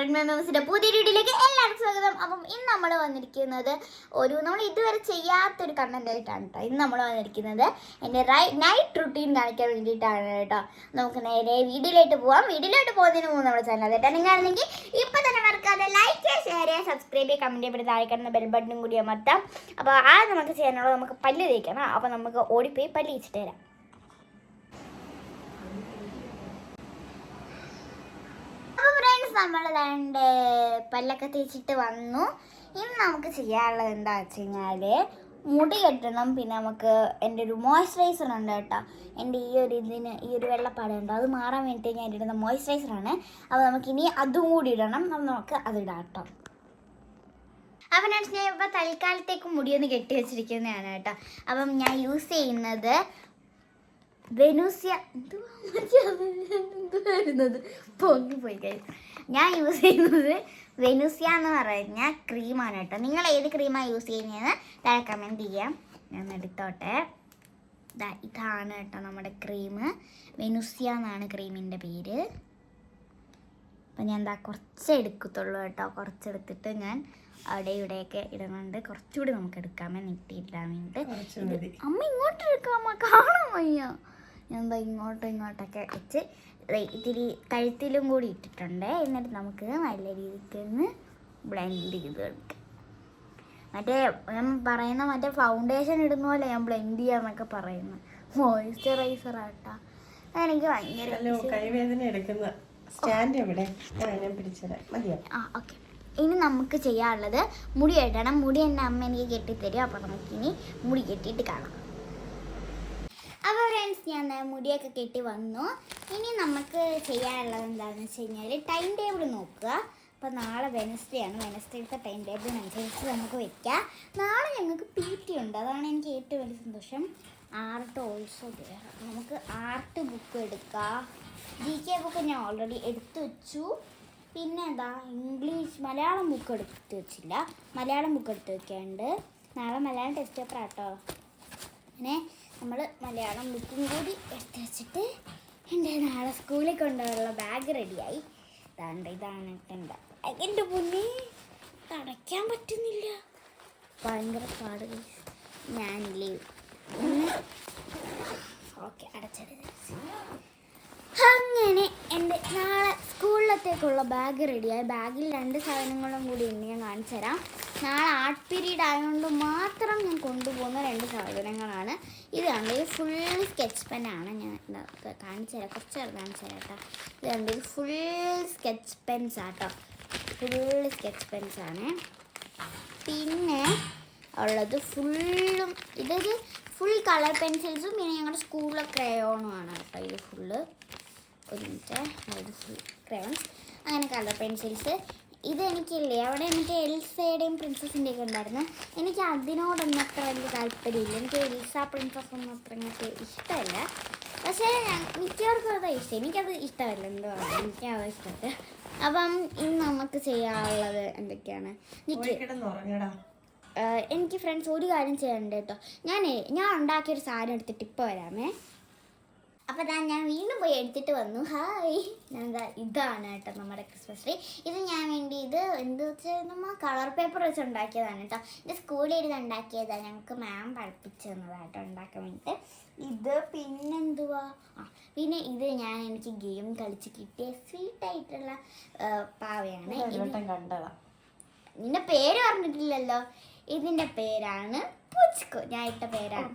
100 മെമ്പേഴ്സിന്റെ പുതിയ വീഡിയോയിലേക്ക് എല്ലാവർക്കും സ്വാഗതം. അപ്പം ഇന്ന് നമ്മൾ വന്നിരിക്കുന്നത് നമ്മൾ ഇതുവരെ ചെയ്യാത്തൊരു കണ്ടന്റ് ആയിട്ടാണ് കേട്ടോ. ഇന്ന് നമ്മൾ വന്നിരിക്കുന്നത് എൻ്റെ നൈറ്റ് റുട്ടീൻ കാണിക്കാൻ വേണ്ടിയിട്ടാണ് കേട്ടോ. നമുക്ക് നേരെ വീഡിയോയിലോട്ട് പോവാം. വീഡിയോയിലോട്ട് പോകുന്നതിന് മുമ്പ് നമ്മുടെ ചാനൽ തെറ്റാണെങ്കിൽ ഇപ്പം തന്നെ മറക്കാതെ ലൈക്ക് ചെയ്യുക, ഷെയർ ചെയ്യുക, സബ്സ്ക്രൈബ് ചെയ്യുക, കമൻറ്റ് ചെയ്ത് താഴെ കിടന്ന ബെൽ ബട്ടണും കൂടി അമർത്താം. അപ്പോൾ നമുക്ക് ചെയ്യാനുള്ളത് നമുക്ക് പല്ല് തേക്കണം. അപ്പോൾ നമുക്ക് ഓടിപ്പോയി പല്ല് വെച്ചിട്ട് തരാം. നമ്മൾ രണ്ട് പല്ലൊക്കെ തേച്ചിട്ട് വന്നു. ഇനി നമുക്ക് ചെയ്യാനുള്ളത് എന്താ വെച്ച് കഴിഞ്ഞാൽ മുടി കെട്ടണം. പിന്നെ നമുക്ക് എൻ്റെ ഒരു മോയ്സ്ചറൈസർ ഉണ്ട് കേട്ടോ. എൻ്റെ ഈ ഒരു വെള്ളപ്പാടുണ്ട്, അത് മാറാൻ വേണ്ടിയിട്ട് ഞാൻ ഇടുന്ന മോയ്സ്ചറൈസറാണ്. അപ്പോൾ നമുക്കിനി അതും കൂടി ഇടണം. അപ്പം നമുക്ക് അതിടാം കേട്ടോ. അപ്പം ഞാൻ ഇപ്പോൾ തൽക്കാലത്തേക്ക് മുടിയൊന്ന് കെട്ടി വെച്ചിരിക്കുന്നതാണ് കേട്ടോ. അപ്പം ഞാൻ യൂസ് ചെയ്യുന്നത് വെനൂസിയ എന്തുവായിരുന്നത് പൊങ്ങിപ്പോയി കഴിയും. ഞാൻ യൂസ് ചെയ്യുന്നത് വെനൂസിയ എന്ന് പറയുന്ന ക്രീമാണ് കേട്ടോ. നിങ്ങൾ ഏത് ക്രീമാണ് യൂസ് ചെയ്യുന്നതെന്ന് താഴെ കമൻറ്റ് ചെയ്യാം. ഞാൻ എടുത്തോട്ടെ. ഇതാണ് കേട്ടോ നമ്മുടെ ക്രീം. വെനൂസിയ എന്നാണ് ക്രീമിൻ്റെ പേര്. അപ്പം ഞാൻ കുറച്ചേ എടുക്കത്തുള്ളൂ കേട്ടോ. കുറച്ചെടുത്തിട്ട് ഞാൻ അവിടെ ഇവിടെയൊക്കെ ഇടുന്നുണ്ട്. കുറച്ചുകൂടി നമുക്ക് എടുക്കാമേ നെറ്റിയിടാൻ വേണ്ടിയിട്ട്. അമ്മ ഇങ്ങോട്ട് എടുക്കാമോ, കാണാൻ വയ്യ. ഞാൻ ഇങ്ങോട്ടൊക്കെ വെച്ച് ഇത്തിരി കഴുത്തിലും കൂടി ഇട്ടിട്ടുണ്ട്. എന്നിട്ട് നമുക്ക് നല്ല രീതിക്ക് ഒന്ന് ബ്ലെൻഡ് ചെയ്ത് എടുക്കാം. ഞാൻ പറയുന്ന ഫൗണ്ടേഷൻ ഇടുന്ന പോലെ ഞാൻ ബ്ലെൻഡ് ചെയ്യാന്നൊക്കെ പറയുന്നു. മോയ്സ്ചറൈസർ ആട്ടാ. എനിക്ക് ഭയങ്കര ഓക്കെ. ഇനി നമുക്ക് ചെയ്യാനുള്ളത് മുടി കെട്ടണം. മുടി എൻ്റെ അമ്മ എനിക്ക് കെട്ടിത്തരും. അപ്പോൾ നമുക്കിനി മുടി കെട്ടിയിട്ട് കാണാം. അപ്പോൾ ഫ്രണ്ട്സ്, ഞാൻ മുടിയൊക്കെ കെട്ടി വന്നു. ഇനി നമുക്ക് ചെയ്യാനുള്ളത് എന്താണെന്ന് വെച്ച് കഴിഞ്ഞാൽ ടൈം ടേബിൾ നോക്കുക. അപ്പോൾ നാളെ വെനസ്ഡേ ആണ്. വെനസ്ഡേത്തെ ടൈം ടേബിളിനനുസരിച്ച് നമുക്ക് വെക്കാം. നാളെ ഞങ്ങൾക്ക് PT ഉണ്ട്. അതാണ് എനിക്ക് ഏറ്റവും വലിയ സന്തോഷം. ആർട്ട് ഓൾസോ തരാം. നമുക്ക് ആർട്ട് ബുക്ക് എടുക്കാം. GK ബുക്ക് ഞാൻ ഓൾറെഡി എടുത്തു വെച്ചു. പിന്നെ മലയാളം ബുക്ക് എടുത്ത് വെച്ചില്ല. മലയാളം ബുക്ക് എടുത്ത് വെക്കാനുണ്ട്. നാളെ മലയാളം ടെസ്റ്റ് പേപ്പർ ആട്ടോ. അങ്ങനെ നമ്മൾ മലയാളം ബുക്കും കൂടി എടുത്ത് വെച്ചിട്ട് എൻ്റെ നാളെ സ്കൂളിൽ കൊണ്ടുപോകാനുള്ള ബാഗ് റെഡിയായി. ഇതാണ് എൻ്റെ പൊന്നെ, അടയ്ക്കാൻ പറ്റുന്നില്ല. ഭയങ്കര പാട്. ഞാൻ ലീവ്. ഓക്കെ, അടച്ചെടുത്ത്. അങ്ങനെ എൻ്റെ നാളെ സ്കൂളിലത്തേക്കുള്ള ബാഗ് റെഡിയായി. ബാഗിൽ 2 സാധനങ്ങളും കൂടി ഉണ്ട്. ഞാൻ കാണിച്ചു തരാം. നാളെ ആർട്ട് പീരീഡ് ആയതുകൊണ്ട് മാത്രം ഞാൻ കൊണ്ടുപോകുന്ന 2 സാധനങ്ങളാണ്. ഇത് കണ്ട് ഇത് ഫുൾ സ്കെച്ച് പെന്നാണ്. ഞാൻ കാണിച്ചു തരാം, കുറച്ച് കാണിച്ചു തരാം കേട്ടോ. ഇത് കണ്ട് ഇത് ഫുൾ സ്കെച്ച് പെൻസ് ആട്ടോ. ഫുൾ സ്കെച്ച് പെൻസാണ്. പിന്നെ ഉള്ളത് ഫുള്ളും ഇതൊരു ഫുൾ കളർ പെൻസിൽസും പിന്നെ ഞങ്ങളുടെ സ്കൂളിലെ ക്രയോണുമാണ് കേട്ടോ. ഇത് ഫുള്ള് ഒരു മിനിറ്റ്. ഇത് ഫുൾ ക്രയോൺസ്, അങ്ങനെ കളർ പെൻസിൽസ്. ഇതെനിക്കില്ലേ അവിടെ എനിക്ക് എൽസയുടെയും പ്രിൻസസിൻ്റെയൊക്കെ ഉണ്ടായിരുന്നു. എനിക്ക് അതിനോടൊന്നും അത്ര വലിയ താല്പര്യമില്ല. എനിക്ക് എൽസ പ്രിൻസസ് ഒന്നും അത്ര അങ്ങോട്ട് ഇഷ്ടമല്ല. പക്ഷേ മിക്കവർക്കും അതാ ഇഷ്ടം. എനിക്കത് ഇഷ്ടമല്ല. എന്തുവാണ്, എനിക്കത് ഇഷ്ടമല്ല. അപ്പം ഇന്ന് നമുക്ക് ചെയ്യാനുള്ളത് എന്തൊക്കെയാണ്? എനിക്ക് ഫ്രണ്ട്സ് ഒരു കാര്യം ചെയ്യാനുണ്ട് കേട്ടോ. ഞാൻ ഉണ്ടാക്കിയൊരു സാധനം എടുത്തിട്ട് ഇപ്പോൾ വരാമേ. അപ്പോൾ ഞാൻ വീണ്ടും പോയി എടുത്തിട്ട് വന്നു. ഹായ്, ഇതാണ് കേട്ടോ നമ്മുടെ ക്രിസ്മസ് ട്രീ. ഇത് ഞാൻ വേണ്ടി എന്ത് വെച്ചാൽ നമ്മൾ കളർ പേപ്പർ വെച്ച് ഉണ്ടാക്കിയതാണ് കേട്ടോ. ഇത് സ്കൂളിൽ ഇരുന്ന് ഉണ്ടാക്കിയതാണ്. ഞങ്ങൾക്ക് മാം പഠിപ്പിച്ചു തന്നതാട്ടോ ഉണ്ടാക്കാൻ വേണ്ടിയിട്ട്. ഇത് പിന്നെ ഇത് എനിക്ക് ഗെയിം കളിച്ച് കിട്ടിയ സ്വീറ്റായിട്ടുള്ള പാവയാണ്. നിന്റെ പേര് പറഞ്ഞിട്ടില്ലല്ലോ. ഇതിന്റെ പേരാണ് പൂച്ചക്കോ. ഞാൻ ഇട്ട പേരാണ്.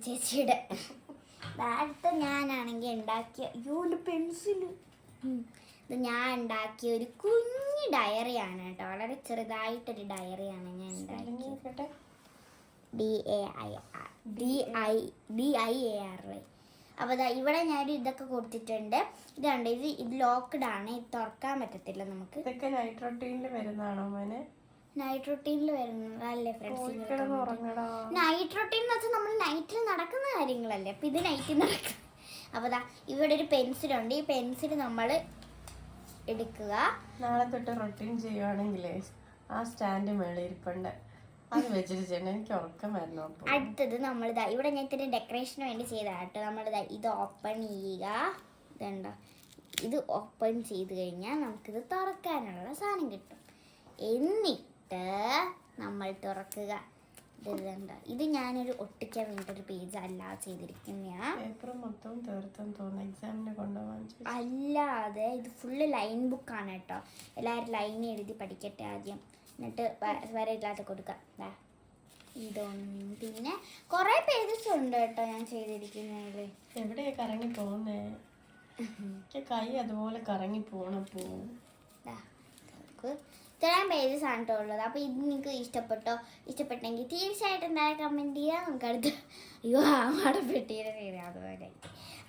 ചേച്ചിയുടെ അടുത്ത് ഞാനാണെങ്കിൽ ഉണ്ടാക്കിയ പെൻസില്. ഇത് ഞാൻ ഉണ്ടാക്കിയ ഒരു കുഞ്ഞു ഡയറിയാണ് കേട്ടോ. വളരെ ചെറുതായിട്ടൊരു ഡയറിയാണ് ഞാൻ ഉണ്ടാക്കിയത്. DIAR. അപ്പോൾ ഇവിടെ ഞാനൊരു ഇതൊക്കെ കൊടുത്തിട്ടുണ്ട്. ഇതുണ്ട്, ഇത് ലോക്ക്ഡ് ആണ്. ഇത് തുറക്കാൻ പറ്റത്തില്ല നമുക്ക്. ഇതൊക്കെ നൈറ്റ് റൊട്ടീനിൽ വരുന്നതാണോ മോനെ? നൈറ്റ് റൊട്ടീനിൽ വരുന്നതല്ലേ ഫ്രണ്ട്സ്? നൈറ്റ് റൊട്ടീൻ എന്ന് വെച്ചാൽ നമ്മൾ നൈറ്റിൽ നടക്കുന്ന കാര്യങ്ങളല്ലേ. അപ്പോൾ ഇത് നൈറ്റിൽ നടക്കും. അപ്പോൾ ഇവിടെ ഒരു പെൻസിലുണ്ട്. ഈ പെൻസിൽ നമ്മൾ എടുക്കുക. നാളെ തൊട്ട് റൊട്ടീൻ ചെയ്യുവാണെങ്കിലേ ആ സ്റ്റാൻഡ് മേളിൽ ഇരിപ്പുണ്ട്. അത് വെച്ചിട്ട് ചെയ്യണം. എനിക്ക് ഉറക്കം വരണം. അപ്പോൾ അടുത്തത് നമ്മളിതാ ഇവിടെ ഞാൻ ഇത്തിരി ഡെക്കറേഷന് വേണ്ടി ചെയ്തതാട്ടോ. നമ്മളിതാ ഇത് ഓപ്പൺ ചെയ്യുക. ഇതുണ്ടോ, ഇത് ഓപ്പൺ ചെയ്ത് കഴിഞ്ഞാൽ നമുക്കിത് തുറക്കാനുള്ള സാധനം കിട്ടും. എന്നിട്ട് നമ്മൾ തുറക്കുക. ഇതുണ്ട്, ഇത് ഞാനൊരു ഒട്ടിക്കാൻ വേണ്ടിയിട്ടൊരു പേജ് അല്ല ചെയ്തിരിക്കുന്നതാണ്. പേപ്പർ മൊത്തം തീർത്തെന്ന് തോന്നുന്നു. എക്സാമിന് കൊണ്ടുപോകാൻ അല്ലാതെ ഇത് ഫുള്ള് ലൈൻ ബുക്കാണ് കേട്ടോ. എല്ലാവരും ലൈൻ എഴുതി പഠിക്കട്ടെ ആദ്യം, എന്നിട്ട് വരെ ഇല്ലാതെ കൊടുക്കാം. ഇതൊന്നും പിന്നെ കുറേ പേജസ് ഉണ്ട് കേട്ടോ ഞാൻ ചെയ്തിരിക്കുന്നതിൽ. എവിടെയാ കറങ്ങി പോകുന്നേ? കൈ അതുപോലെ കറങ്ങി പോണപ്പോ ഇത്രയും പേജസ് ആണ് കേട്ടോ ഉള്ളത്. അപ്പോൾ ഇത് നിങ്ങൾക്ക് ഇഷ്ടപ്പെട്ടെങ്കിൽ തീർച്ചയായിട്ടും എന്തായാലും കമൻറ്റ് ചെയ്യുക. നമുക്ക് അടുത്ത് അയ്യോ മടപ്പെട്ടിയുടെ പേര് അതുപോലെ.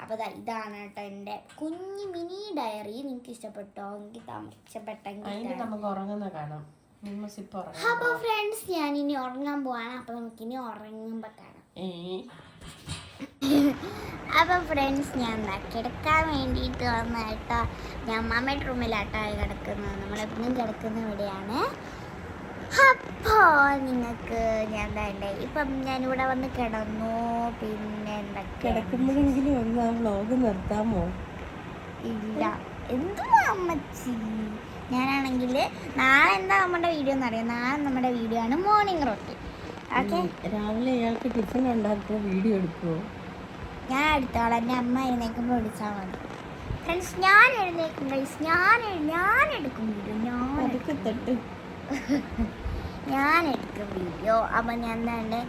അപ്പോൾ ഇതാണ് കേട്ടോ എൻ്റെ കുഞ്ഞു മിനി ഡയറി. നിങ്ങൾക്ക് ഇഷ്ടപ്പെട്ടോ? എനിക്ക് ഇഷ്ടപ്പെട്ടെങ്കിൽ നമുക്ക് ഉറങ്ങുന്ന കാണാം. അപ്പോൾ ഫ്രണ്ട്സ് ഞാൻ ഇനി ഉറങ്ങാൻ പോവാണ്. അപ്പോൾ നമുക്കിനി ഉറങ്ങുമ്പോൾ കാണാം. അപ്പം ഫ്രണ്ട്സ് ഞാൻ കിടക്കാൻ വേണ്ടിയിട്ട് വന്ന കേട്ടോ. ഞാൻ മാമയുടെ റൂമിലാട്ടോ കിടക്കുന്നത്. നമ്മളെപ്പോഴും കിടക്കുന്ന ഇവിടെയാണ്. അപ്പോൾ നിങ്ങൾക്ക് ഞാൻ എന്താ ഇപ്പം ഞാനിവിടെ വന്ന് കിടന്നു. പിന്നെ എന്താ കിടക്കുമ്പോഴെങ്കിലും ഒന്ന് ആ വ്ലോഗ് നിർത്താമോ? ഇല്ല, എന്തുവാ അമ്മച്ചി. ഞാനാണെങ്കിൽ നാളെ എന്താ നമ്മുടെ വീഡിയോ എന്നറിയാം. നാളെ നമ്മുടെ വീഡിയോ ആണ് മോർണിംഗ് റൊട്ടീൻ. ഓക്കെ, രാവിലെ ഇയാൾക്ക് ടിഫിൻ ഉണ്ടാക്കിയ വീഡിയോ എടുക്കുമോ? ഞാൻ എടുത്തോളാം. എൻ്റെ അമ്മ എഴുന്നേൽക്കുമ്പോൾ വിളിച്ചാൽ മതി. ഫ്രണ്ട്സ് ഞാൻ എഴുന്നേൽക്കും ഗൈസ്. ഞാൻ എടുക്കും വീഡിയോ. ഞാൻ എടുക്കും വീഡിയോ. അപ്പം ഞാൻ എന്താണ്ട്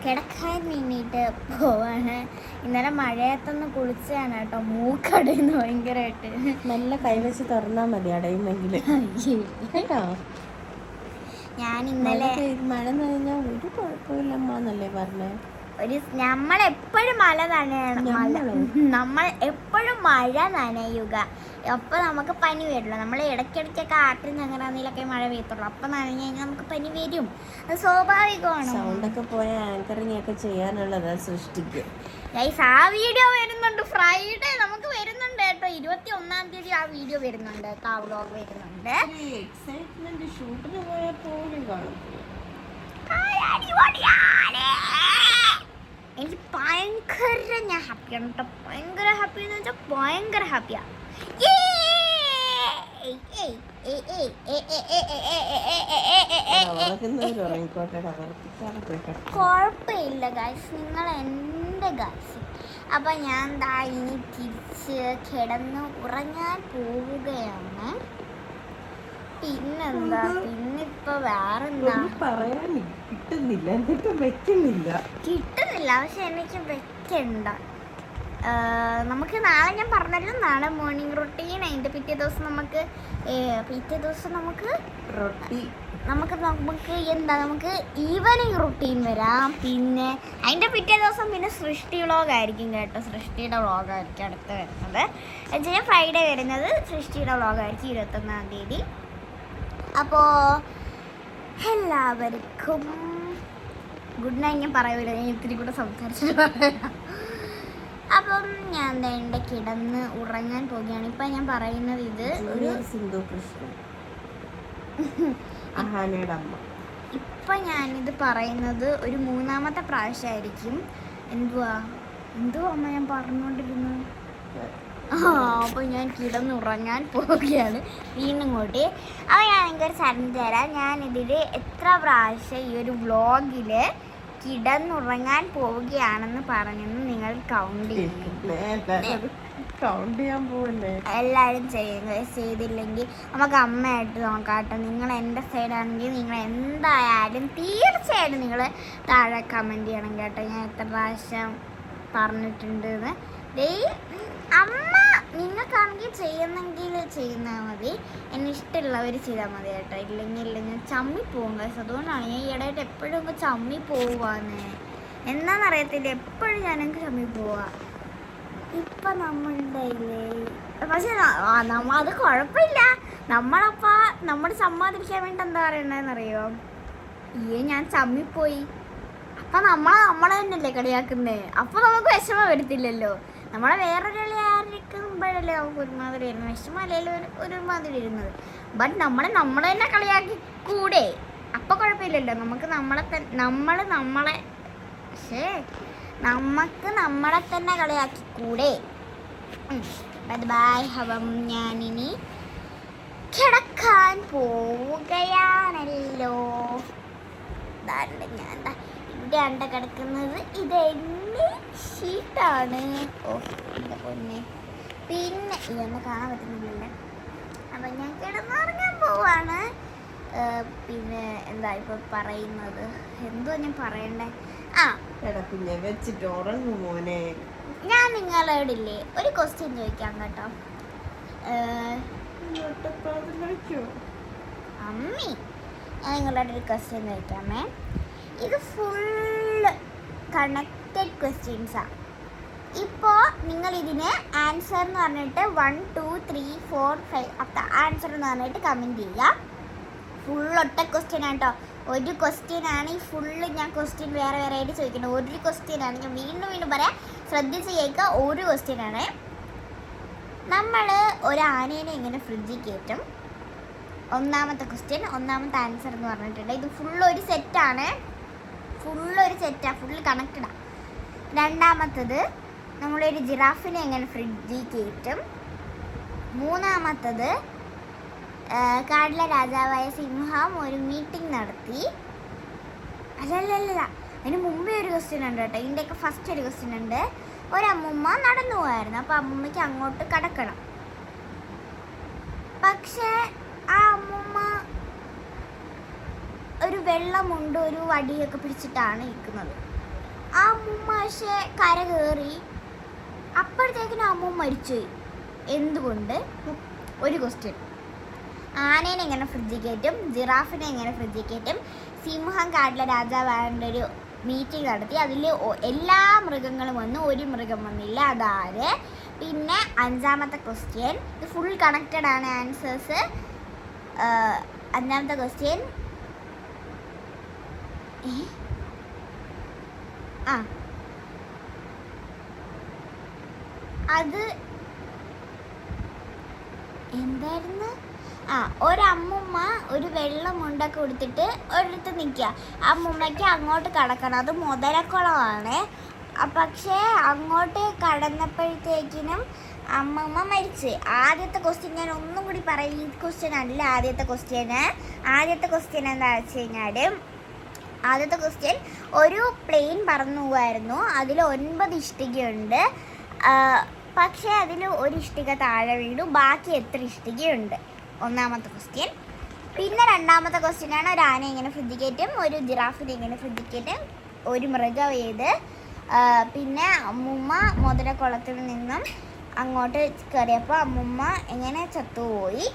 കിടക്കാൻ വേണ്ടിയിട്ട് പോവാണ്. ഇന്നലെ മഴയത്തൊന്ന് കുളിച്ചാണ് കേട്ടോ. മൂക്കടയുന്നു ഭയങ്കരമായിട്ട്. നല്ല കൈവച്ച് തുറന്നാൽ മതി അടയുമെങ്കിൽ. ഞാൻ ഇന്നലെ മഴ നനഞ്ഞാൽ ഒരു കുഴപ്പമില്ലമ്മന്നല്ലേ പറഞ്ഞേ. നമ്മളെപ്പോഴും നമ്മൾ എപ്പോഴും മഴ നനയുക. അപ്പോൾ നമുക്ക് പനി വരില്ല. നമ്മൾ ഇടയ്ക്കിടയ്ക്കൊക്കെ ആട്ടിൽ ഞങ്ങറാന്നിലൊക്കെ മഴ പെയ്യത്തുള്ളൂ. അപ്പം നനഞ്ഞു കഴിഞ്ഞാൽ നമുക്ക് പനി വരും. അത് സ്വാഭാവികമാണ്. സൗണ്ടൊക്കെ പോയ ആങ്കറിങ് ഒക്കെ ചെയ്യാനുള്ളത് സൃഷ്ടിക്കും. ആ വീഡിയോ വരുന്നുണ്ട്. ഫ്രൈഡേ നമുക്ക് വരുന്നുണ്ട് കേട്ടോ. 21-ാം തീയതി ആ വീഡിയോ വരുന്നുണ്ട് കേട്ടോ. ആ വ്ലോഗ് വരുന്നുണ്ട്. എക്സൈറ്റ്മെന്റ് ഷൂട്ടിന് പോയാൽ പോലും കാണും. എനിക്ക് ഭയങ്കര ഞാൻ ഹാപ്പിയാണ് കേട്ടോ. ഭയങ്കര ഹാപ്പി എന്ന് വെച്ചാൽ ഭയങ്കര ഹാപ്പിയാണ്. കുഴപ്പമില്ല ഗൈസ്, നിങ്ങൾ എൻ്റെ ഗൈസ്. അപ്പം ഞാൻ ഇനി തിരിച്ച് കിടന്ന് ഉറങ്ങാൻ പോവുകയാണ്. പിന്നെന്താ, പിന്നിപ്പോൾ വേറെന്താ കിട്ടുന്നില്ല. പക്ഷെ എനിക്ക് വെക്കണ്ട. നമുക്ക് നാളെ ഞാൻ പറഞ്ഞല്ലോ, നാളെ മോർണിംഗ് റൊട്ടീൻ. അതിൻ്റെ പിറ്റേ ദിവസം നമുക്ക് നമുക്ക് ഈവനിങ് റൊട്ടീൻ വരാം. പിന്നെ അതിൻ്റെ പിറ്റേ ദിവസം പിന്നെ സൃഷ്ടി വ്ളോഗായിരിക്കും കേട്ടോ. സൃഷ്ടിയുടെ വ്ളോഗായിരിക്കും അടുത്ത് വരുന്നത്. എന്നുവെച്ചാൽ ഫ്രൈഡേ വരുന്നത് സൃഷ്ടിയുടെ വ്ളോഗായിരിക്കും 21-ാം തീയതി. അപ്പോൾ എല്ലാവർക്കും ഗുഡ് നൈറ്റ്. ഞാൻ പറയൂല, ഞാൻ ഇത്തിരി കൂടെ സംസാരിച്ചിട്ട് പറയാം. അപ്പം ഞാൻ എൻ്റെ കിടന്ന് ഉറങ്ങാൻ പോവുകയാണ്. ഇപ്പം ഞാൻ പറയുന്നത് ഇത് ഒരു സിന്ധു കൃഷ്ണൻ ഇപ്പം ഞാനിത് പറയുന്നത് ഒരു 3-ാമത്തെ പ്രാവശ്യമായിരിക്കും. എന്തുവാ അമ്മ ഞാൻ പറഞ്ഞുകൊണ്ടിരുന്നു. അപ്പോൾ ഞാൻ കിടന്നുറങ്ങാൻ പോവുകയാണ് വീണ്ടും കൂട്ടി. അപ്പോൾ ഞാൻ എനിക്കൊരു ചലഞ്ച് തരാം. ഞാനിതിൽ എത്ര പ്രാവശ്യം ഈ ഒരു വ്ളോഗിൽ കിടന്നുറങ്ങാൻ പോവുകയാണെന്ന് പറഞ്ഞെന്ന് നിങ്ങൾ കൗണ്ട് ചെയ്യാൻ പോവല്ലേ? എല്ലാവരും ചെയ്തില്ലെങ്കിൽ നമുക്ക് അമ്മയായിട്ട് നോക്കാട്ടോ. നിങ്ങൾ എൻ്റെ സൈഡാണെങ്കിൽ നിങ്ങൾ എന്തായാലും തീർച്ചയായിട്ടും നിങ്ങൾ താഴെ കമൻറ്റ് ചെയ്യണം കേട്ടോ. ഞാൻ എത്ര പ്രാവശ്യം പറഞ്ഞിട്ടുണ്ടെന്ന്. അമ്മ നിങ്ങൾക്കാണെങ്കിൽ ചെയ്യുന്നാൽ മതി. എന്നെ ഇഷ്ടമുള്ളവർ ചെയ്താൽ മതി കേട്ടോ. ഇല്ലെങ്കിൽ ഞാൻ ചമ്മിപ്പോവും ഗൈസ്. അതുകൊണ്ടാണ് ഞാൻ ഈയിടെയായിട്ട് എപ്പോഴും ചമ്മി പോവാന്ന്. എന്താണെന്നറിയത്തില്ല, എപ്പോഴും ഞാനെനിക്ക് ചമ്മി പോവാ. ഇപ്പം നമ്മളുടെ പക്ഷെ അത് കുഴപ്പമില്ല. നമ്മളപ്പോൾ നമ്മൾ സമ്മാനിക്കാൻ വേണ്ടി എന്താ പറയണ്ടെന്നറിയോ, ഞാൻ ചമ്മിപ്പോയി. അപ്പം നമ്മളെ തന്നെയല്ലേ കളിയാക്കുന്നേ. അപ്പോൾ നമുക്ക് വിഷമം വരത്തില്ലല്ലോ. നമ്മളെ വേറൊരാളെ ആയിരിക്കുമ്പോഴല്ലേ നമുക്ക് ഒരുമാതിരി വരുന്നത്. വിഷമം അല്ലെങ്കിൽ ഒരുമാതിരി വരുന്നത്. ബട്ട് നമ്മളെ തന്നെ കളിയാക്കി കൂടെ അപ്പോൾ കുഴപ്പമില്ലല്ലോ, നമുക്ക് നമ്മളെ നമുക്ക് നമ്മളെ തന്നെ കളിയാക്കിക്കൂടെ. ബൈ. അപ്പം ഞാനിനി കിടക്കാൻ പോവുകയാണല്ലോ. ഞാൻ ഇവിടെയാണ് കിടക്കുന്നത്. ഇത് എൻ്റെ ഷീറ്റാണ്. ഓ എൻ്റെ പൊന്നെ, പിന്നെ ഇതൊന്നും കാണാൻ പറ്റുന്നില്ലല്ലേ. അപ്പം ഞാൻ കിടന്നുറങ്ങാൻ പോവാണ്. പിന്നെ എന്താ ഇപ്പൊ പറയുന്നത്, എന്തോ ഞാൻ പറയണ്ടേ. കുഞ്ഞെ വെച്ചിട്ട് ഉറങ്ങും മോനെ. ഞാൻ നിങ്ങളോടില്ലേ ഒരു ക്വസ്റ്റ്യൻ ചോദിക്കാം കേട്ടോ. അമ്മി, ഞാൻ നിങ്ങളോട് ഒരു ക്വസ്റ്റ്യൻ ചോദിക്കാമേ. ഇത് ഫുള്ള് കണക്റ്റഡ് ക്വസ്റ്റ്യൻസാണ്. ഇപ്പോൾ നിങ്ങൾ ഇതിന് ആൻസർ എന്ന് പറഞ്ഞിട്ട് 1 2 3 4 5 അപ്പ ആൻസർ എന്ന് പറഞ്ഞിട്ട് കമൻറ്റ് ചെയ്യുക. ഫുൾ ഒറ്റ ക്വസ്റ്റ്യൻ ആട്ടോ. ഒരു ക്വസ്റ്റ്യൻ ആണ് ഈ ഫുള്ള്. ഞാൻ ക്വസ്റ്റ്യൻ വേറെ ആയിട്ട് ചോദിക്കുന്നത്. ഒരു ക്വസ്റ്റ്യൻ ആണ്, ഞാൻ വീണ്ടും പറയാം, ശ്രദ്ധിച്ച് കേൾക്കുക. ഒരു ക്വസ്റ്റ്യൻ ആണ്. നമ്മൾ ഒരു ആനേനെ എങ്ങനെ ഫ്രിഡ്ജിൽ കയറ്റും? ഒന്നാമത്തെ ക്വസ്റ്റ്യൻ, ഒന്നാമത്തെ ആൻസർ എന്ന് പറഞ്ഞിട്ടുണ്ട്. ഇത് ഫുള്ളൊരു സെറ്റാണ്, ഫുള്ള് കണക്റ്റഡാണ്. രണ്ടാമത്തത്, നമ്മളൊരു ജിറാഫിനെ എങ്ങനെ ഫ്രിഡ്ജിൽ കയറ്റും? മൂന്നാമത്തത്, കാട്ടിലെ രാജാവായ സിംഹം ഒരു മീറ്റിംഗ് നടത്തി. അല്ലല്ല, അതിന് മുമ്പേ ഒരു ക്വസ്റ്റ്യൻ ഉണ്ട് കേട്ടോ. ഇതിൻ്റെയൊക്കെ ഫസ്റ്റ് ഒരു ക്വസ്റ്റ്യൻ ഉണ്ട്. ഒരമ്മൂമ്മ നടന്നു പോയായിരുന്നു. അപ്പോൾ അമ്മൂമ്മയ്ക്ക് അങ്ങോട്ട് കടക്കണം. പക്ഷേ ആ അമ്മൂമ്മ ഒരു വെള്ളമുണ്ട്, ഒരു വടിയൊക്കെ പിടിച്ചിട്ടാണ് ഇരിക്കുന്നത്. ആ അമ്മൂമ്മ പക്ഷേ കര കയറി. അപ്പോഴത്തേക്കിനും അമ്മൂമ്മ മരിച്ചുപോയി. എന്തുകൊണ്ട്? ഒരു ക്വസ്റ്റ്യൻ. ആനേനെ എങ്ങനെ ഫ്രിഡ്ജിൽ കയറ്റും? ജിറാഫിനെ എങ്ങനെ ഫ്രിഡ്ജിൽ കയറ്റും? സിംഹം കാട്ടിലെ രാജാവായതിൻ്റെ ഒരു മീറ്റിംഗ് നടത്തി. അതിൽ എല്ലാ മൃഗങ്ങളും വന്നു, ഒരു മൃഗം വന്നില്ല. അതാര്? പിന്നെ അഞ്ചാമത്തെ ക്വസ്റ്റ്യൻ, ഇത് ഫുൾ കണക്റ്റഡ് ആണ് ആൻസേഴ്സ്. അഞ്ചാമത്തെ ക്വസ്റ്റ്യൻ, അത് എന്തായിരുന്നു? ഒരമ്മൂമ്മ ഒരു വെള്ളമുണ്ടൊക്കെ കൊടുത്തിട്ട് ഒരിടത്ത് നിൽക്കുക. അമ്മൂമ്മയ്ക്ക് അങ്ങോട്ട് കടക്കണം. അത് മുതലക്കുളമാണ്. പക്ഷേ അങ്ങോട്ട് കടന്നപ്പോഴത്തേക്കിനും അമ്മൂമ്മ മരിച്ച്. ആദ്യത്തെ ക്വസ്റ്റ്യൻ ഞാൻ ഒന്നും കൂടി പറയും. ഈ ക്വസ്റ്റ്യൻ അല്ല ആദ്യത്തെ ക്വസ്റ്റ്യന്. ആദ്യത്തെ ക്വസ്റ്റ്യൻ എന്താ വെച്ച് കഴിഞ്ഞാൽ, ആദ്യത്തെ ക്വസ്റ്റ്യൻ, ഒരു പ്ലെയിൻ പറന്നു പോവായിരുന്നു. അതിൽ 9 ഇഷ്ടികയുണ്ട്. പക്ഷേ അതിൽ ഒരു ഇഷ്ടിക താഴെ വീണു. ബാക്കി എത്ര ഇഷ്ടികയുണ്ട്? ഒന്നാമത്തെ ക്വസ്റ്റ്യൻ. പിന്നെ രണ്ടാമത്തെ ക്വസ്റ്റ്യനാണ്, ഒരു ആന എങ്ങനെ ഫ്രിഡ്ജിൽ കയറ്റും? ഒരു ജിറാഫിനെ എങ്ങനെ ഫ്രിഡ്ജിൽ കയറ്റും? ഒരു മൃഗം ഏത്? പിന്നെ അമ്മൂമ്മ മുതലക്കുളത്തിൽ നിന്നും അങ്ങോട്ട് കയറിയപ്പോൾ അമ്മൂമ്മ എങ്ങനെ ചത്തുപോയി?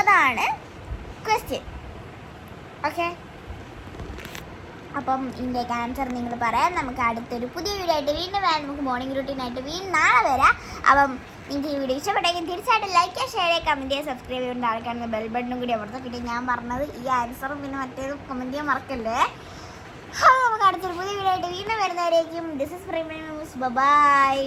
അതാണ് ക്വസ്റ്റ്യൻ. ഓക്കെ, അപ്പം ഇതിൻ്റെയൊക്കെ ആൻസർ നിങ്ങൾ പറയാം. നമുക്ക് അടുത്തൊരു പുതിയ വീഡിയോ ആയിട്ട് വീണ്ടും വരാം. നമുക്ക് മോർണിംഗ് റൂട്ടീനായിട്ട് വീണ്ടും നാളെ വരാം. അപ്പം നിങ്ങൾക്ക് ഈ വീഡിയോ ഇഷ്ടപ്പെട്ടെങ്കിൽ തീർച്ചയായിട്ടും ലൈക്ക് ചെയ്യുക, ഷെയർ ചെയ്യുക, കമൻറ്റ് ചെയ്യുക, സബ്സ്ക്രൈബ് ചെയ്യുക, ആൾക്കാരുടെ ബെൽ ബട്ടണും കൂടി അമർത്തുക. പിന്നെ ഞാൻ പറഞ്ഞത് ഈ ആൻസറും പിന്നെ മറ്റേതും കമൻറ്റ് ചെയ്യാൻ മറക്കല്ലേ. നമുക്ക് അടുത്തൊരു പുതിയ വീഡിയോ ആയിട്ട് വീണ്ടും വരുന്നവരേക്കും this is Primary News. By.